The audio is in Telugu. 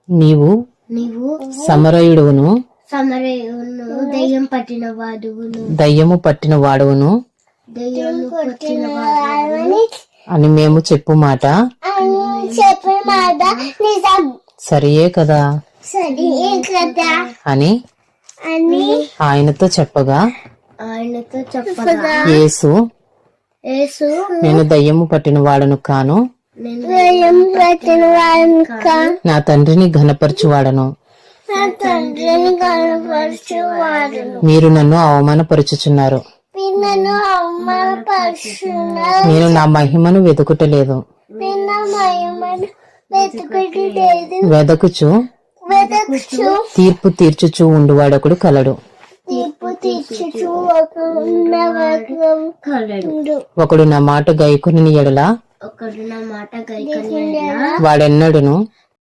నీవు సమరయుడును దయ్యము పట్టిన వాడును అని మేము చెప్పు మాట సరియే కదా అని ఆయనతో చెప్పగా యేసు నేను దయ్యము పట్టిన వాడను కాను, నా తండ్రిని ఘనపరచువాడను. మీరు నన్ను అవమానపరుచుచున్నారు. నేను నా మహిమను వెతుకుటలేదు. వెదకుచు తీర్పు తీర్చుచు ఉండువాడొకడు కలడు. ఒకడు నా మాట గైకొనిన ఎడల వాడెన్నడును